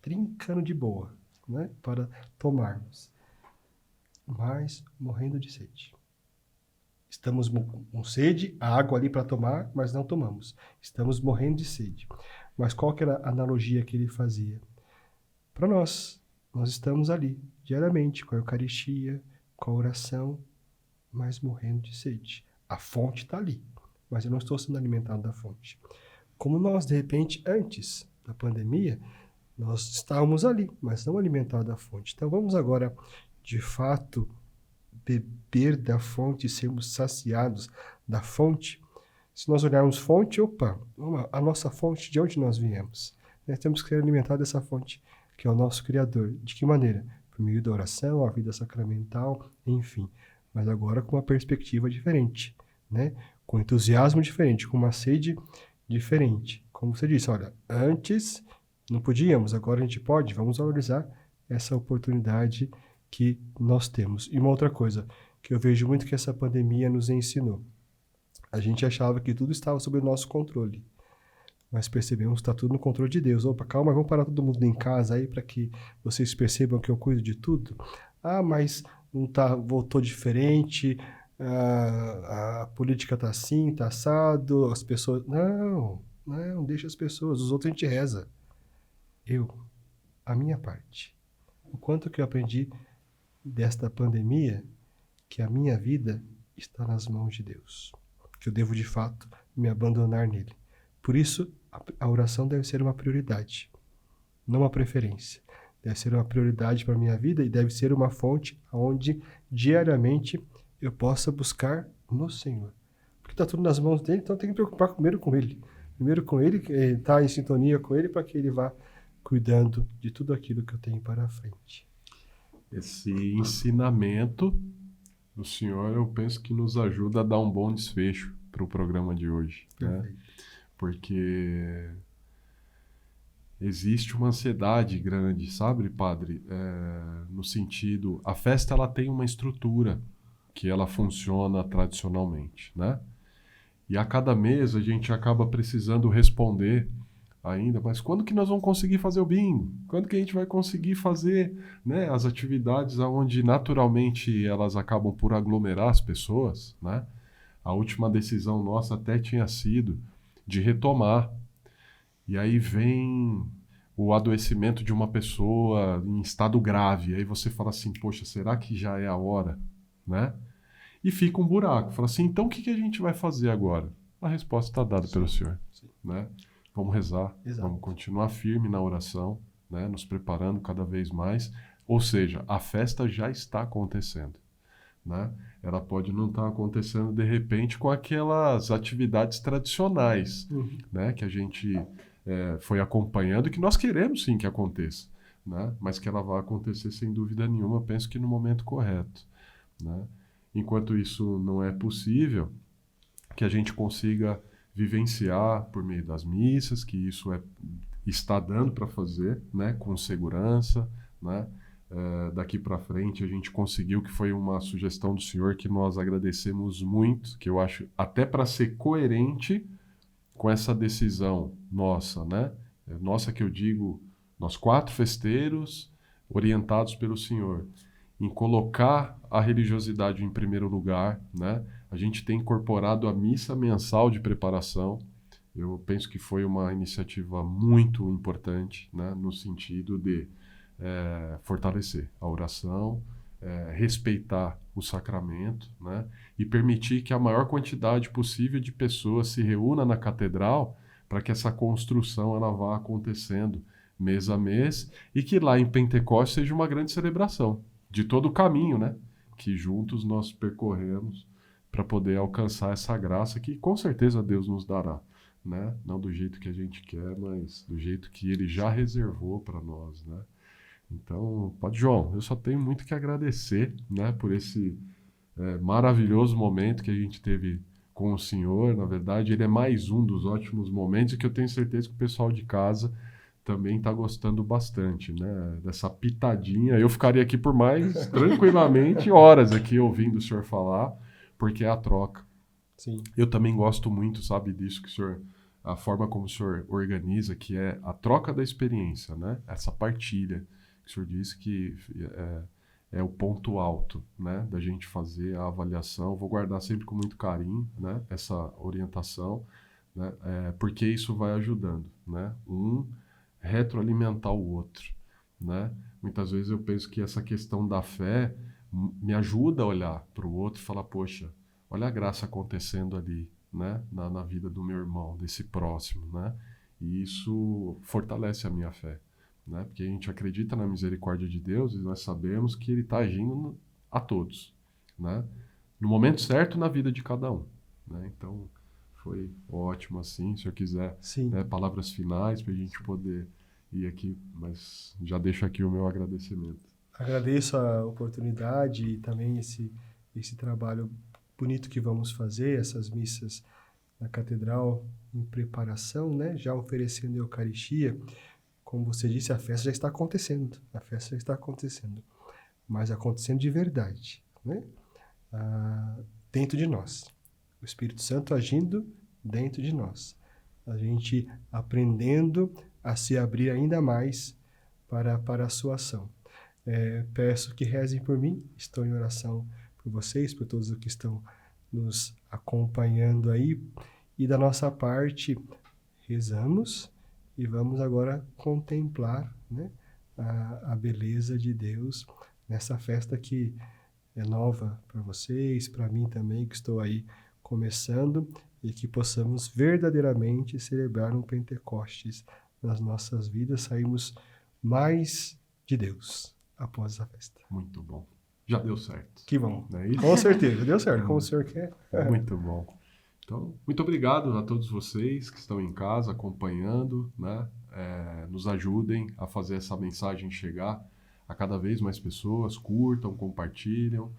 trincando de boa, né, para tomarmos, mas morrendo de sede. Estamos com sede, a água ali para tomar, mas não tomamos. Estamos morrendo de sede. Mas qual que era a analogia que ele fazia? Para nós estamos ali, diariamente, com a Eucaristia, com a oração, mas morrendo de sede. A fonte está ali, mas eu não estou sendo alimentado da fonte. Como nós, de repente, antes da pandemia, nós estávamos ali, mas não alimentados da fonte. Então vamos agora, de fato, beber da fonte, sermos saciados da fonte. Se nós olharmos fonte, opa, a nossa fonte, de onde nós viemos? Temos que ser alimentados dessa fonte, que é o nosso Criador. De que maneira? Por meio da oração, a vida sacramental, enfim. Mas agora com uma perspectiva diferente, né? Com entusiasmo diferente, com uma sede diferente. Como você disse, olha, antes não podíamos, agora a gente pode, vamos valorizar essa oportunidade que nós temos. E uma outra coisa que eu vejo muito que essa pandemia nos ensinou. A gente achava que tudo estava sob o nosso controle, mas percebemos que está tudo no controle de Deus. Opa, calma, vamos parar todo mundo em casa aí para que vocês percebam que eu cuido de tudo. Ah, mas não tá, voltou diferente, a política está assim, está assado, as pessoas... Não, deixa as pessoas, os outros a gente reza. A minha parte. O quanto que eu aprendi desta pandemia, que a minha vida está nas mãos de Deus, que eu devo de fato me abandonar nele. Por isso, a oração deve ser uma prioridade, não uma preferência. Deve ser uma prioridade para a minha vida e deve ser uma fonte onde diariamente eu possa buscar no Senhor. Porque está tudo nas mãos dele, então tem que me preocupar primeiro com ele. Primeiro com ele, estar em sintonia com ele para que ele vá cuidando de tudo aquilo que eu tenho para a frente. Esse ensinamento do Senhor, eu penso que nos ajuda a dar um bom desfecho para o programa de hoje, né? Porque existe uma ansiedade grande, sabe, padre? No sentido, a festa ela tem uma estrutura que ela funciona tradicionalmente, né? E a cada mês a gente acaba precisando responder ainda, mas quando que nós vamos conseguir fazer o bingo? Quando que a gente vai conseguir fazer, né, as atividades onde naturalmente elas acabam por aglomerar as pessoas, né? A última decisão nossa até tinha sido de retomar. E aí vem o adoecimento de uma pessoa em estado grave. Aí você fala assim, poxa, será que já é a hora? Né? E fica um buraco. Fala assim, então o que a gente vai fazer agora? A resposta está dada pelo Senhor. Né? Vamos rezar, vamos continuar firme na oração, né? Nos preparando cada vez mais. Ou seja, a festa já está acontecendo. Né? Ela pode não estar acontecendo de repente com aquelas atividades tradicionais, né? Que a gente foi acompanhando e que nós queremos sim que aconteça, né? Mas que ela vai acontecer sem dúvida nenhuma, penso que no momento correto, né? Enquanto isso não é possível, que a gente consiga vivenciar por meio das missas, que isso está dando para fazer, né? Com segurança, né? Daqui para frente a gente conseguiu, que foi uma sugestão do Senhor que nós agradecemos muito, que eu acho até para ser coerente com essa decisão nossa, né? Nossa que eu digo, nós 4 festeiros orientados pelo Senhor, em colocar a religiosidade em primeiro lugar, né? A gente tem incorporado a missa mensal de preparação. Eu penso que foi uma iniciativa muito importante, né? No sentido de fortalecer a oração, respeitar o sacramento, né? E permitir que a maior quantidade possível de pessoas se reúna na catedral para que essa construção ela vá acontecendo mês a mês e que lá em Pentecostes seja uma grande celebração de todo o caminho, né? Que juntos nós percorremos para poder alcançar essa graça que com certeza Deus nos dará, né? Não do jeito que a gente quer, mas do jeito que Ele já reservou para nós, né? Então, Padre João, eu só tenho muito que agradecer, né, por esse maravilhoso momento que a gente teve com o senhor. Na verdade, ele é mais um dos ótimos momentos e que eu tenho certeza que o pessoal de casa também está gostando bastante, né, dessa pitadinha. Eu ficaria aqui por mais, tranquilamente, horas aqui ouvindo o senhor falar, porque é a troca. Sim. Eu também gosto muito, sabe, disso que o senhor, a forma como o senhor organiza, que é a troca da experiência, né, essa partilha. O senhor disse que é o ponto alto, né, da gente fazer a avaliação. Vou guardar sempre com muito carinho, né, essa orientação, né, porque isso vai ajudando, né, retroalimentar o outro, né. Muitas vezes eu penso que essa questão da fé me ajuda a olhar para o outro e falar, poxa, olha a graça acontecendo ali, né, na vida do meu irmão, desse próximo, né, e isso fortalece a minha fé. Né? Porque a gente acredita na misericórdia de Deus e nós sabemos que Ele está agindo a todos, né? No momento certo na vida de cada um, né? Então foi ótimo assim. Se eu quiser, né, palavras finais para a gente poder ir aqui, mas já deixo aqui o meu agradecimento. Agradeço a oportunidade e também esse trabalho bonito que vamos fazer, essas missas na catedral em preparação, né? Já oferecendo a Eucaristia. Como você disse, a festa já está acontecendo. A festa já está acontecendo. Mas acontecendo de verdade, né? Dentro de nós. O Espírito Santo agindo dentro de nós. A gente aprendendo a se abrir ainda mais para a sua ação. Peço que rezem por mim. Estou em oração por vocês, por todos os que estão nos acompanhando aí. E da nossa parte, rezamos. E vamos agora contemplar, né, a beleza de Deus nessa festa que é nova para vocês, para mim também, que estou aí começando, e que possamos verdadeiramente celebrar um Pentecostes nas nossas vidas, saímos mais de Deus após a festa. Muito bom. Já deu certo. Que bom. Não é isso? Com certeza, deu certo, como o senhor quer. Muito bom. Então, muito obrigado a todos vocês que estão em casa acompanhando, né? Nos ajudem a fazer essa mensagem chegar a cada vez mais pessoas. Curtam, compartilhem,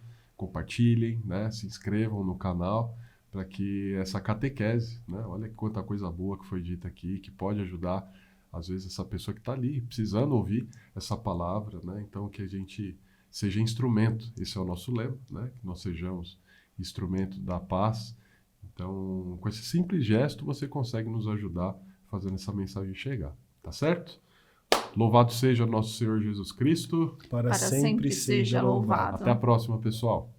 né? Se inscrevam no canal para que essa catequese, né? Olha quanta coisa boa que foi dita aqui, que pode ajudar, às vezes, essa pessoa que está ali precisando ouvir essa palavra, né? Então, que a gente seja instrumento, esse é o nosso lema, né? Que nós sejamos instrumento da paz. Então, com esse simples gesto, você consegue nos ajudar fazendo essa mensagem chegar. Tá certo? Louvado seja nosso Senhor Jesus Cristo. Para sempre seja louvado. Até a próxima, pessoal.